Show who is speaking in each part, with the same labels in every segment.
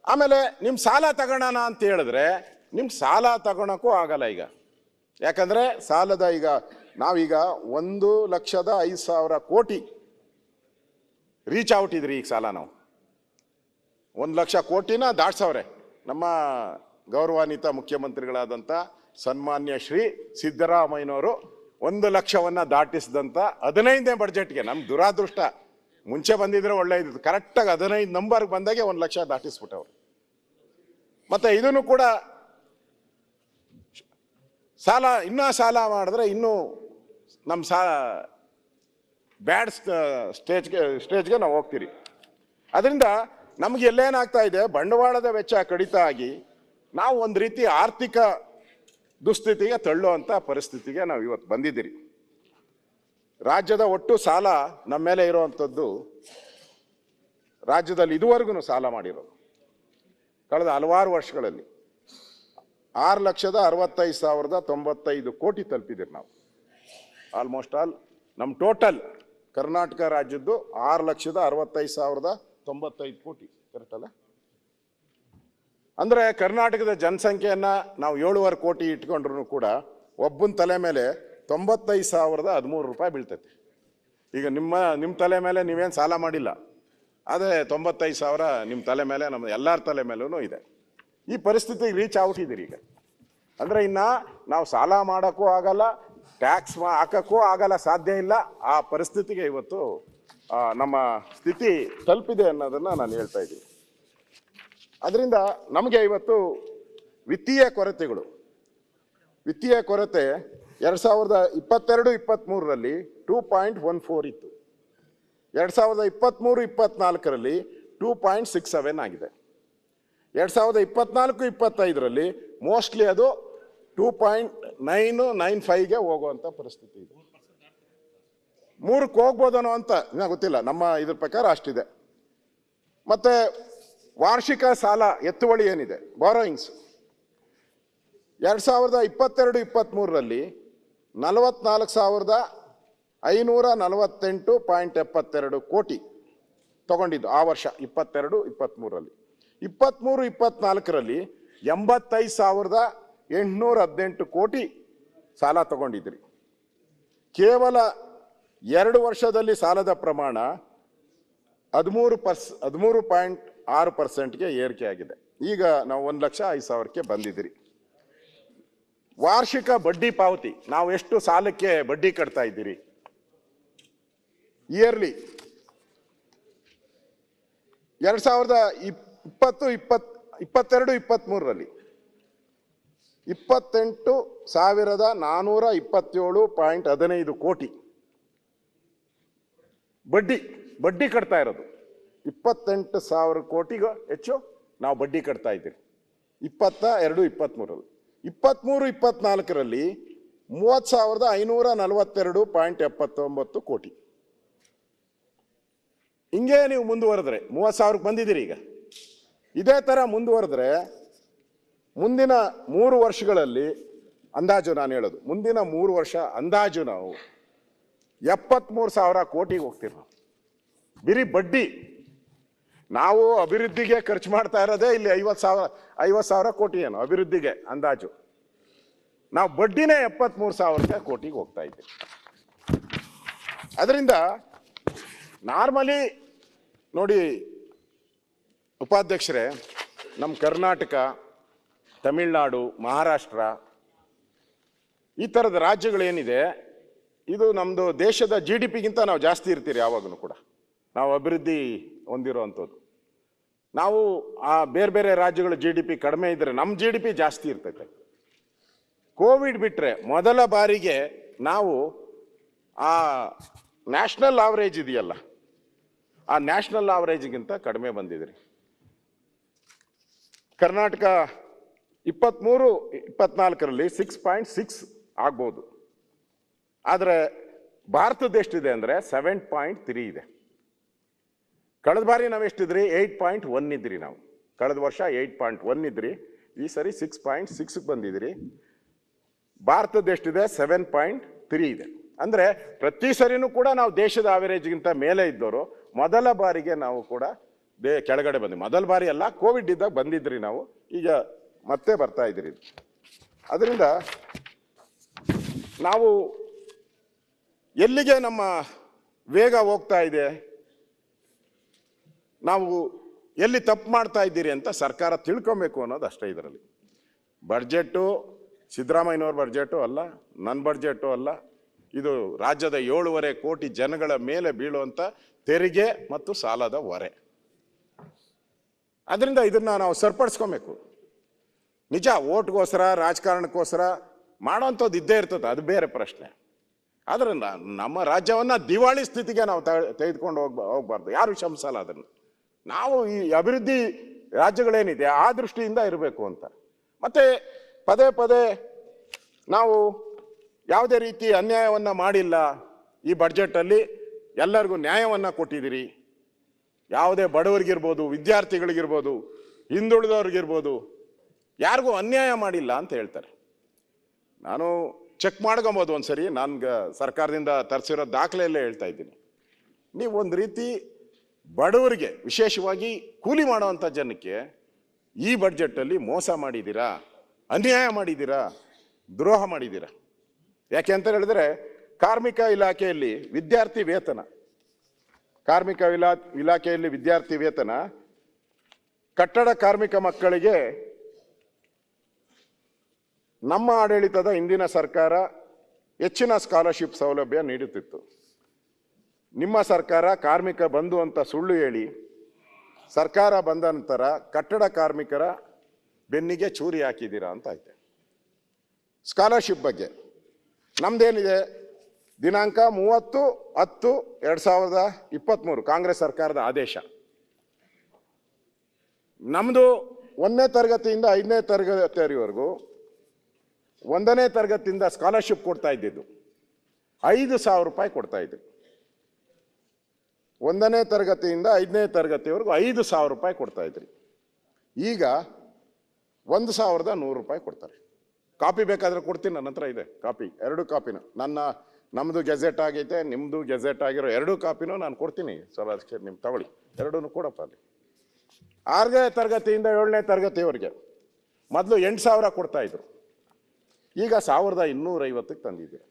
Speaker 1: ಆಮೇಲೆ ನಿಮ್ಮ ಸಾಲ ತಗೋಣ ಅಂತ ಹೇಳಿದ್ರೆ ನಿಮ್ಗೆ ಸಾಲ ತಗೊಳಕ್ಕೂ ಆಗಲ್ಲ ಈಗ. ಯಾಕಂದರೆ ಸಾಲದ ಈಗ ನಾವೀಗ 1,05,000 ಕೋಟಿ ರೀಚ್ ಔಟ್ ಇದ್ರಿ ಈಗ ಸಾಲ. ನಾವು 1,00,000 ಕೋಟಿನ ದಾಟ್ಸವ್ರೆ ನಮ್ಮ ಗೌರವಾನ್ವಿತ ಮುಖ್ಯಮಂತ್ರಿಗಳಾದಂಥ ಸನ್ಮಾನ್ಯ ಶ್ರೀ ಸಿದ್ದರಾಮಯ್ಯನವರು 1,00,000 ದಾಟಿಸಿದಂಥ 15ನೇ ಬಡ್ಜೆಟ್ಗೆ ನಮ್ಮ ದುರಾದೃಷ್ಟ. ಮುಂಚೆ ಬಂದಿದ್ರೆ ಒಳ್ಳೆ ಇದ್ದು, ಕರೆಕ್ಟಾಗಿ 15 ನಂಬರ್ಗೆ ಬಂದಾಗೆ 1,00,000 ದಾಟಿಸ್ಬಿಟ್ಟವ್ರು. ಮತ್ತು ಇದನ್ನು ಕೂಡ ಇನ್ನೂ ಸಾಲ ಮಾಡಿದ್ರೆ ಇನ್ನೂ ನಮ್ಮ ಬ್ಯಾಡ್ ಸ್ಟೇಜ್ಗೆ ನಾವು ಹೋಗ್ತೀರಿ. ಅದರಿಂದ ನಮಗೆ ಎಲ್ಲೇನಾಗ್ತಾ ಇದೆ, ಬಂಡವಾಳದ ವೆಚ್ಚ ಕಡಿತ ಆಗಿ ನಾವು ಒಂದು ರೀತಿ ಆರ್ಥಿಕ ದುಸ್ಥಿತಿಗೆ ತಳ್ಳುವಂಥ ಪರಿಸ್ಥಿತಿಗೆ ನಾವು ಇವತ್ತು ಬಂದಿದ್ದೀರಿ. ರಾಜ್ಯದ ಒಟ್ಟು ಸಾಲ ನಮ್ಮ ಮೇಲೆ ಇರುವಂಥದ್ದು, ರಾಜ್ಯದಲ್ಲಿ ಇದುವರೆಗೂ ಸಾಲ ಮಾಡಿರೋದು ಕಳೆದ ಹಲವಾರು ವರ್ಷಗಳಲ್ಲಿ 6,65,095 ಕೋಟಿ ತಲುಪಿದ್ದೀರಿ ನಾವು. ಆಲ್ಮೋಸ್ಟ್ ಆಲ್ ನಮ್ಮ ಟೋಟಲ್ ಕರ್ನಾಟಕ ರಾಜ್ಯದ್ದು 6,65,095 ಕೋಟಿ, ಕರೆಕ್ಟ್ ಅಲ್ಲ? ಅಂದರೆ ಕರ್ನಾಟಕದ ಜನಸಂಖ್ಯೆಯನ್ನು ನಾವು 7.5 ಕೋಟಿ ಇಟ್ಕೊಂಡ್ರು ಕೂಡ ಒಬ್ಬನ ತಲೆ ಮೇಲೆ 95,013 ರೂಪಾಯಿ ಬೀಳ್ತೈತೆ. ಈಗ ನಿಮ್ಮ ತಲೆ ಮೇಲೆ ನೀವೇನು ಸಾಲ ಮಾಡಿಲ್ಲ, ಆದರೆ 95,000 ನಿಮ್ಮ ತಲೆ ಮೇಲೆ, ನಮ್ಮ ಎಲ್ಲರ ತಲೆ ಮೇಲೂ ಇದೆ. ಈ ಪರಿಸ್ಥಿತಿಗೆ ರೀಚ್ ಔಟಿದ್ದೀರಿ ಈಗ. ಅಂದರೆ ಇನ್ನು ನಾವು ಸಾಲ ಮಾಡೋಕ್ಕೂ ಆಗಲ್ಲ, ಟ್ಯಾಕ್ಸ್ ಹಾಕೋಕ್ಕೂ ಆಗಲ್ಲ, ಸಾಧ್ಯ ಇಲ್ಲ. ಆ ಪರಿಸ್ಥಿತಿಗೆ ಇವತ್ತು ನಮ್ಮ ಸ್ಥಿತಿ ತಲುಪಿದೆ ಅನ್ನೋದನ್ನು ನಾನು ಹೇಳ್ತಾ ಇದ್ದೀನಿ. ಅದರಿಂದ ನಮಗೆ ಇವತ್ತು ವಿತ್ತೀಯ ಕೊರತೆ 2022-23ರಲ್ಲಿ 2.14 ಇತ್ತು. 2023-24ರಲ್ಲಿ 2.67 ಆಗಿದೆ. 2024-25ರಲ್ಲಿ ಮೋಸ್ಟ್ಲಿ ಅದು 2.995ಗೆ ಹೋಗುವಂಥ ಪರಿಸ್ಥಿತಿ ಇದೆ. 3ಕ್ಕೆ ಹೋಗ್ಬೋದನೋ ಅಂತ ನನಗೆ ಗೊತ್ತಿಲ್ಲ, ನಮ್ಮ ಇದ್ರ ಪ್ರಕಾರ ಅಷ್ಟಿದೆ. ಮತ್ತು ವಾರ್ಷಿಕ ಸಾಲ ಎತ್ತುವಳಿ ಏನಿದೆ, ಬಾರೋಯಿಂಗ್ಸ್, 2022-23ರಲ್ಲಿ 44,548.72 ಕೋಟಿ ತಗೊಂಡಿದ್ದು ಆ ವರ್ಷ 22-23ರಲ್ಲಿ. 23-24ರಲ್ಲಿ 85,818 ಕೋಟಿ ಸಾಲ ತಗೊಂಡಿದ್ರಿ. ಕೇವಲ 2 ವರ್ಷದಲ್ಲಿ ಸಾಲದ ಪ್ರಮಾಣ 13.6%ಗೆ ಏರಿಕೆ ಆಗಿದೆ. ಈಗ ನಾವು 1,05,000ಕ್ಕೆ ಬಂದಿದ್ದೀರಿ. ವಾರ್ಷಿಕ ಬಡ್ಡಿ ಪಾವತಿ, ನಾವು ಎಷ್ಟು ಸಾಲಕ್ಕೆ ಬಡ್ಡಿ ಕಟ್ತಾ ಇದ್ದೀರಿ ಇಯರ್ಲಿ? 2022-23ರಲ್ಲಿ 28,427.15 ಕೋಟಿ ಬಡ್ಡಿ ಕಟ್ತಾ ಇರೋದು. 28,000 ಕೋಟಿಗೂ ಹೆಚ್ಚು ನಾವು ಬಡ್ಡಿ ಕಟ್ತಾ ಇದ್ದೀರಿ 22-23ರಲ್ಲಿ. 23-24ರಲ್ಲಿ 30,542.79 ಕೋಟಿ. ಹಿಂಗೆ ನೀವು ಮುಂದುವರೆದ್ರೆ 30,000ಕ್ಕೆ ಬಂದಿದ್ದೀರಿ. ಈಗ ಇದೇ ಥರ ಮುಂದುವರೆದ್ರೆ ಮುಂದಿನ 3 ವರ್ಷಗಳಲ್ಲಿ ಅಂದಾಜು, ನಾನು ಹೇಳೋದು ಮುಂದಿನ 3 ವರ್ಷ ಅಂದಾಜು ನಾವು 73,000 ಕೋಟಿಗೆ ಹೋಗ್ತೀವಿ. ನಾವು ಬರೀ ಬಡ್ಡಿ, ನಾವು ಅಭಿವೃದ್ಧಿಗೆ ಖರ್ಚು ಮಾಡ್ತಾ ಇರೋದೇ ಇಲ್ಲಿ 50,000 ಕೋಟಿ ಏನು ಅಭಿವೃದ್ಧಿಗೆ ಅಂದಾಜು. ನಾವು ಬಡ್ಡಿನೇ 73,000 ಕೋಟಿಗೆ ಹೋಗ್ತಾ ಇದ್ದೀವಿ. ಅದರಿಂದ ನಾರ್ಮಲಿ ನೋಡಿ ಉಪಾಧ್ಯಕ್ಷರೇ, ನಮ್ಮ ಕರ್ನಾಟಕ, ತಮಿಳುನಾಡು, ಮಹಾರಾಷ್ಟ್ರ ಈ ಥರದ ರಾಜ್ಯಗಳೇನಿದೆ, ಇದು ನಮ್ಮದು ದೇಶದ GDP-ಗಿಂತ ನಾವು ಜಾಸ್ತಿ ಇರ್ತೀರಿ ಯಾವಾಗಲೂ ಕೂಡ. ನಾವು ಅಭಿವೃದ್ಧಿ ಹೊಂದಿರೋವಂಥದ್ದು. ನಾವು ಆ ಬೇರೆ ರಾಜ್ಯಗಳ GDP ಕಡಿಮೆ ಇದ್ದರೆ ನಮ್ಮ GDP ಜಾಸ್ತಿ ಇರ್ತೈತೆ. ಕೋವಿಡ್ ಬಿಟ್ಟರೆ ಮೊದಲ ಬಾರಿಗೆ ನಾವು ಆ ನ್ಯಾಷನಲ್ ಆವರೇಜ್ ಇದೆಯಲ್ಲ, ಆ ನ್ಯಾಷನಲ್ ಆವರೇಜ್ಗಿಂತ ಕಡಿಮೆ ಬಂದಿದ್ರಿ. ಕರ್ನಾಟಕ 23-24ರಲ್ಲಿ 6.6 ಆಗ್ಬೋದು, ಆದರೆ ಭಾರತದ ಎಷ್ಟಿದೆ ಅಂದರೆ 7.3 ಇದೆ. ಕಳೆದ ಬಾರಿ ನಾವು ಎಷ್ಟಿದ್ರಿ? 8.1 ಇದ್ರಿ. ನಾವು ಕಳೆದ ವರ್ಷ 8.1 ಇದ್ರಿ, ಈ ಸರಿ 6.6ಗೆ ಬಂದಿದ್ರಿ. ಭಾರತದ ಎಷ್ಟಿದೆ? 7.3 ಇದೆ. ಅಂದರೆ ಪ್ರತಿ ಸರಿನೂ ಕೂಡ ನಾವು ದೇಶದ ಆವರೇಜ್ಗಿಂತ ಮೇಲೆ ಇದ್ದವರು. ಮೊದಲ ಬಾರಿಗೆ ನಾವು ಕೂಡ ಕೆಳಗಡೆ ಬಂದ್ವಿ. ಮೊದಲ ಬಾರಿ ಅಲ್ಲ, ಕೋವಿಡ್ ಇದ್ದಾಗ ಬಂದಿದ್ರಿ ನಾವು, ಈಗ ಮತ್ತೆ ಬರ್ತಾ ಇದ್ದೀರಿ. ಅದರಿಂದ ನಾವು ಎಲ್ಲಿಗೆ ನಮ್ಮ ವೇಗ ಹೋಗ್ತಾ ಇದೆ, ನಾವು ಎಲ್ಲಿ ತಪ್ಪು ಮಾಡ್ತಾ ಇದ್ದೀರಿ ಅಂತ ಸರ್ಕಾರ ತಿಳ್ಕೊಬೇಕು ಅನ್ನೋದು ಅಷ್ಟೇ. ಇದರಲ್ಲಿ ಬಡ್ಜೆಟ್ಟು ಸಿದ್ದರಾಮಯ್ಯನವ್ರ ಬಡ್ಜೆಟು ಅಲ್ಲ, ನನ್ನ ಬಡ್ಜೆಟು ಅಲ್ಲ, ಇದು ರಾಜ್ಯದ 7.5 ಕೋಟಿ ಜನಗಳ ಮೇಲೆ ಬೀಳುವಂಥ ತೆರಿಗೆ ಮತ್ತು ಸಾಲದ ಹೊರೆ. ಅದರಿಂದ ಇದನ್ನ ನಾವು ಸರಿಪಡಿಸ್ಕೊಬೇಕು. ನಿಜ, ಓಟ್ಗೋಸ್ಕರ ರಾಜಕಾರಣಕ್ಕೋಸ್ಕರ ಮಾಡೋಂಥದ್ದು ಇದ್ದೇ ಇರ್ತದೆ, ಅದು ಬೇರೆ ಪ್ರಶ್ನೆ. ಆದರೆ ನಮ್ಮ ರಾಜ್ಯವನ್ನು ದಿವಾಳಿ ಸ್ಥಿತಿಗೆ ನಾವು ತೆಗೆದುಕೊಂಡು ಹೋಗ್ಬಾರ್ದು. ಯಾರು ಶ್ರಮಿಸಲ್ಲ ಅದನ್ನು. ನಾವು ಈ ಅಭಿವೃದ್ಧಿ ರಾಜ್ಯಗಳೇನಿದೆ ಆ ದೃಷ್ಟಿಯಿಂದ ಇರಬೇಕು ಅಂತ. ಮತ್ತೆ ಪದೇ ಪದೇ ನಾವು ಯಾವುದೇ ರೀತಿ ಅನ್ಯಾಯವನ್ನು ಮಾಡಿಲ್ಲ, ಈ ಬಡ್ಜೆಟಲ್ಲಿ ಎಲ್ಲರಿಗೂ ನ್ಯಾಯವನ್ನು ಕೊಟ್ಟಿದ್ದೀರಿ, ಯಾವುದೇ ಬಡವರಿಗಿರ್ಬೋದು, ವಿದ್ಯಾರ್ಥಿಗಳಿಗಿರ್ಬೋದು, ಹಿಂದುಳಿದವ್ರಿಗಿರ್ಬೋದು, ಯಾರಿಗೂ ಅನ್ಯಾಯ ಮಾಡಿಲ್ಲ ಅಂತ ಹೇಳ್ತಾರೆ. ನಾನು ಚೆಕ್ ಮಾಡ್ಕೊಬೋದು ಒಂದ್ಸರಿ, ನನ್ಗೆ ಸರ್ಕಾರದಿಂದ ತರಿಸಿರೋ ದಾಖಲೆಯಲ್ಲೇ ಹೇಳ್ತಾ ಇದ್ದೀನಿ. ನೀವು ಒಂದು ರೀತಿ ಬಡವರಿಗೆ, ವಿಶೇಷವಾಗಿ ಕೂಲಿ ಮಾಡುವಂಥ ಜನಕ್ಕೆ ಈ ಬಡ್ಜೆಟಲ್ಲಿ ಮೋಸ ಮಾಡಿದ್ದೀರಾ, ಅನ್ಯಾಯ ಮಾಡಿದ್ದೀರಾ, ದ್ರೋಹ ಮಾಡಿದ್ದೀರಾ. ಯಾಕೆ ಅಂತ ಹೇಳಿದ್ರೆ, ಕಾರ್ಮಿಕ ಇಲಾಖೆಯಲ್ಲಿ ವಿದ್ಯಾರ್ಥಿ ವೇತನ, ಇಲಾಖೆಯಲ್ಲಿ ವಿದ್ಯಾರ್ಥಿ ವೇತನ, ಕಟ್ಟಡ ಕಾರ್ಮಿಕ ಮಕ್ಕಳಿಗೆ ನಮ್ಮ ಆಡಳಿತದ ಹಿಂದಿನ ಸರ್ಕಾರ ಹೆಚ್ಚಿನ ಸ್ಕಾಲರ್ಶಿಪ್ ಸೌಲಭ್ಯ ನೀಡುತ್ತಿತ್ತು. ನಿಮ್ಮ ಸರ್ಕಾರ ಕಾರ್ಮಿಕ ಬಂಧು ಅಂತ ಸುಳ್ಳು ಹೇಳಿ ಸರ್ಕಾರ ಬಂದ ನಂತರ ಕಟ್ಟಡ ಕಾರ್ಮಿಕರ ಬೆನ್ನಿಗೆ ಚೂರಿ ಹಾಕಿದ್ದೀರಾ ಅಂತ ಐತೆ. ಸ್ಕಾಲರ್ಶಿಪ್ ಬಗ್ಗೆ ನಮ್ದೇನಿದೆ, ದಿನಾಂಕ 30/10/2023 ಕಾಂಗ್ರೆಸ್ ಸರ್ಕಾರದ ಆದೇಶ. ನಮ್ಮದು 1ನೇ ತರಗತಿಯಿಂದ 5ನೇ ತರಗತಿವರೆಗೂ 1ನೇ ತರಗತಿಯಿಂದ ಸ್ಕಾಲರ್ಶಿಪ್ ಕೊಡ್ತಾ ಇದ್ದಿದ್ದು 5,000 ರೂಪಾಯಿ ಕೊಡ್ತಾ ಇದ್ರು. 1ನೇ ತರಗತಿಯಿಂದ 5ನೇ ತರಗತಿವರೆಗೂ 5,000 ರೂಪಾಯಿ ಕೊಡ್ತಾ ಇದ್ರಿ. ಈಗ 1,100 ರೂಪಾಯಿ ಕೊಡ್ತಾರೆ. ಕಾಪಿ ಬೇಕಾದ್ರೆ ಕೊಡ್ತೀನಿ, ನನ್ನ ಹತ್ರ ಇದೆ ಕಾಪಿ, 2 ಕಾಪಿನ. ನಮ್ಮದು ಗೆಜೆಟ್ ಆಗೈತೆ, ನಿಮ್ಮದು ಗೆಜೆಟ್ ಆಗಿರೋ 2 ಕಾಪಿನೂ ನಾನು ಕೊಡ್ತೀನಿ. ಸಭಾಧ್ಯಕ್ಷ ನಿಮ್ಗೆ ತಗೊಳ್ಳಿ, 2 ಕೊಡಪ್ಪ. ಅಲ್ಲಿ 6ನೇ ತರಗತಿಯಿಂದ 7ನೇ ತರಗತಿವರೆಗೆ ಮೊದಲು 8,000 ಕೊಡ್ತಾ ಇದ್ರು, ಈಗ 1,250ಕ್ಕೆ ತಂದಿದ್ದೀರ.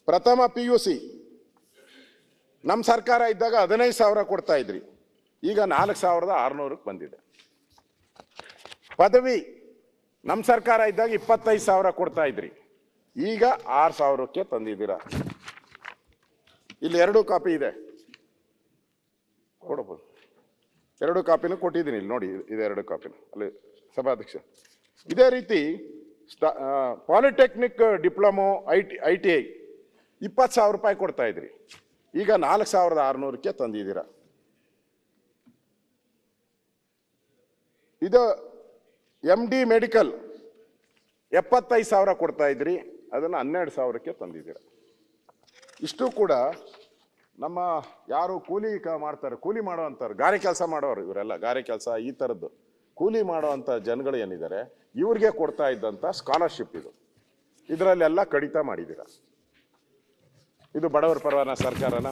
Speaker 1: ಪ್ರಥಮ PUC ನಮ್ಮ ಸರ್ಕಾರ ಇದ್ದಾಗ 15,000 ಕೊಡ್ತಾ ಇದ್ರಿ, ಈಗ 4,600ಕ್ಕೆ ಬಂದಿದೆ. ಪದವಿ ನಮ್ಮ ಸರ್ಕಾರ ಇದ್ದಾಗ 25,000 ಕೊಡ್ತಾ ಇದ್ರಿ, ಈಗ 6,000ಕ್ಕೆ ತಂದಿದ್ದೀರಾ. ಇಲ್ಲಿ 2 ಕಾಪಿ ಇದೆ, ಕೊಡಬಹುದು. 2 ಕಾಪಿನೂ ಕೊಟ್ಟಿದ್ದೀನಿ, ಇಲ್ಲಿ ನೋಡಿ, ಇದೆ 2 ಕಾಪಿನ ಅಲ್ಲಿ ಸಭಾಧ್ಯಕ್ಷ. ಇದೇ ರೀತಿ ಪಾಲಿಟೆಕ್ನಿಕ್ ಡಿಪ್ಲೊಮೊ ITI 20,000 ರೂಪಾಯಿ ಕೊಡ್ತಾ ಇದ್ರಿ, ಈಗ 4,600ಕ್ಕೆ ತಂದಿದ್ದೀರಾ. ಇದು MD ಮೆಡಿಕಲ್ 75,000 ಕೊಡ್ತಾ ಇದ್ರಿ, ಅದನ್ನು 12,000ಕ್ಕೆ ತಂದಿದ್ದೀರಾ. ಇಷ್ಟು ಕೂಡ ನಮ್ಮ ಯಾರು ಕೂಲಿ ಮಾಡ್ತಾರೆ, ಕೂಲಿ ಮಾಡೋವಂಥವ್ರು, ಗಾರೆ ಕೆಲಸ ಮಾಡೋರು, ಇವರೆಲ್ಲ ಗಾರೆ ಕೆಲಸ ಈ ಥರದ್ದು ಕೂಲಿ ಮಾಡೋವಂಥ ಜನಗಳು ಏನಿದ್ದಾರೆ ಇವ್ರಿಗೆ ಕೊಡ್ತಾ ಇದ್ದಂಥ ಸ್ಕಾಲರ್ಶಿಪ್ ಇದು, ಇದರಲ್ಲೆಲ್ಲ ಕಡಿತ ಮಾಡಿದ್ದೀರಾ. ಇದು ಬಡವರ ಪರವಾದ ಸರ್ಕಾರನ,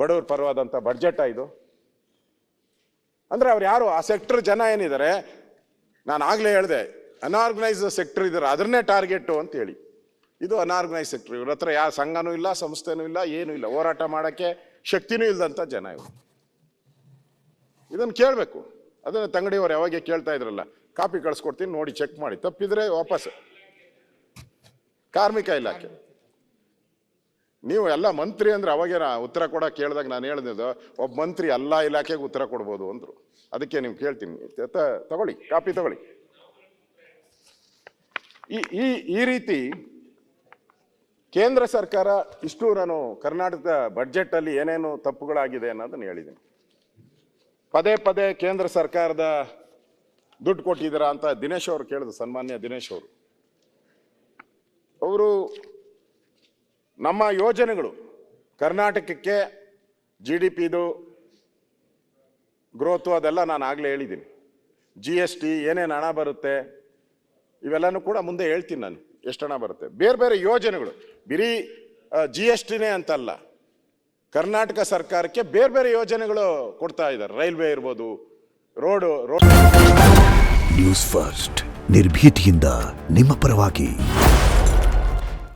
Speaker 1: ಬಡವರ ಪರವಾದಂಥ ಬಡ್ಜೆಟ ಇದು? ಅಂದರೆ ಅವ್ರು ಯಾರು ಆ ಸೆಕ್ಟರ್ ಜನ ಏನಿದ್ದಾರೆ, ನಾನು ಆಗಲೇ ಹೇಳಿದೆ ಅನ್ಆರ್ಗನೈಸ್ಡ್ ಸೆಕ್ಟರ್ ಇದ್ದಾರೆ, ಅದನ್ನೇ ಟಾರ್ಗೆಟು ಅಂತ ಹೇಳಿ. ಇದು ಅನ್ಆರ್ಗನೈಸ್ ಸೆಕ್ಟರ್, ಇವ್ರ ಹತ್ರ ಯಾವ ಸಂಘನೂ ಇಲ್ಲ, ಸಂಸ್ಥೆನೂ ಇಲ್ಲ, ಏನೂ ಇಲ್ಲ, ಹೋರಾಟ ಮಾಡೋಕ್ಕೆ ಶಕ್ತಿನೂ ಇಲ್ಲದಂಥ ಜನ ಇವರು. ಇದನ್ನು ಕೇಳಬೇಕು. ಅದನ್ನು ತಂಗಡಿಯವರು ಯಾವಾಗ ಕೇಳ್ತಾ ಇದ್ರಲ್ಲ, ಕಾಪಿ ಕಳಿಸ್ಕೊಡ್ತೀನಿ ನೋಡಿ, ಚೆಕ್ ಮಾಡಿ, ತಪ್ಪಿದ್ರೆ ವಾಪಸ್. ಕಾರ್ಮಿಕ ಇಲಾಖೆ ನೀವು ಎಲ್ಲ ಮಂತ್ರಿ ಅಂದ್ರೆ ಅವಾಗೇನ ಉತ್ತರ ಕೊಡೋಕೆ ಕೇಳಿದಾಗ ನಾನು ಹೇಳಿದ್ದು, ಒಬ್ಬ ಮಂತ್ರಿ ಎಲ್ಲ ಇಲಾಖೆಗೆ ಉತ್ತರ ಕೊಡ್ಬೋದು ಅಂದರು. ಅದಕ್ಕೆ ನೀವು ಕೇಳ್ತೀನಿ, ತಗೊಳ್ಳಿ ಕಾಪಿ ತಗೊಳ್ಳಿ. ಈ ರೀತಿ ಕೇಂದ್ರ ಸರ್ಕಾರ ಇಷ್ಟು ನಾನು ಕರ್ನಾಟಕದ ಬಡ್ಜೆಟಲ್ಲಿ ಏನೇನು ತಪ್ಪುಗಳಾಗಿದೆ ಅನ್ನೋದನ್ನು ಹೇಳಿದ್ದೀನಿ. ಪದೇ ಪದೇ ಕೇಂದ್ರ ಸರ್ಕಾರದ ದುಡ್ಡು ಕೊಟ್ಟಿದ್ದೀರಾ ಅಂತ ದಿನೇಶ್ ಅವರು ಕೇಳಿದ್ರು, ಸನ್ಮಾನ್ಯ ದಿನೇಶ್ ಅವರು ನಮ್ಮ ಯೋಜನೆಗಳು ಕರ್ನಾಟಕಕ್ಕೆ GDPದು ಗ್ರೋತು ಅದೆಲ್ಲ ನಾನು ಆಗಲೇ ಹೇಳಿದ್ದೀನಿ. GST ಏನೇನು ಹಣ ಬರುತ್ತೆ ಇವೆಲ್ಲನೂ ಕೂಡ ಮುಂದೆ ಹೇಳ್ತೀನಿ ನಾನು, ಎಷ್ಟು ಹಣ ಬರುತ್ತೆ. ಬೇರೆ ಬೇರೆ ಯೋಜನೆಗಳು, ಬರೀ GSTನೇ ಅಂತಲ್ಲ, ಕರ್ನಾಟಕ ಸರ್ಕಾರಕ್ಕೆ ಬೇರೆ ಬೇರೆ ಯೋಜನೆಗಳು ಕೊಡ್ತಾ ಇದ್ದಾರೆ. ರೈಲ್ವೆ ಇರ್ಬೋದು, ರೋಡ್.
Speaker 2: ನ್ಯೂಸ್ ಫಸ್ಟ್ ನಿರ್ಭೀತಿಯಿಂದ ನಿಮ್ಮ ಪರವಾಗಿ.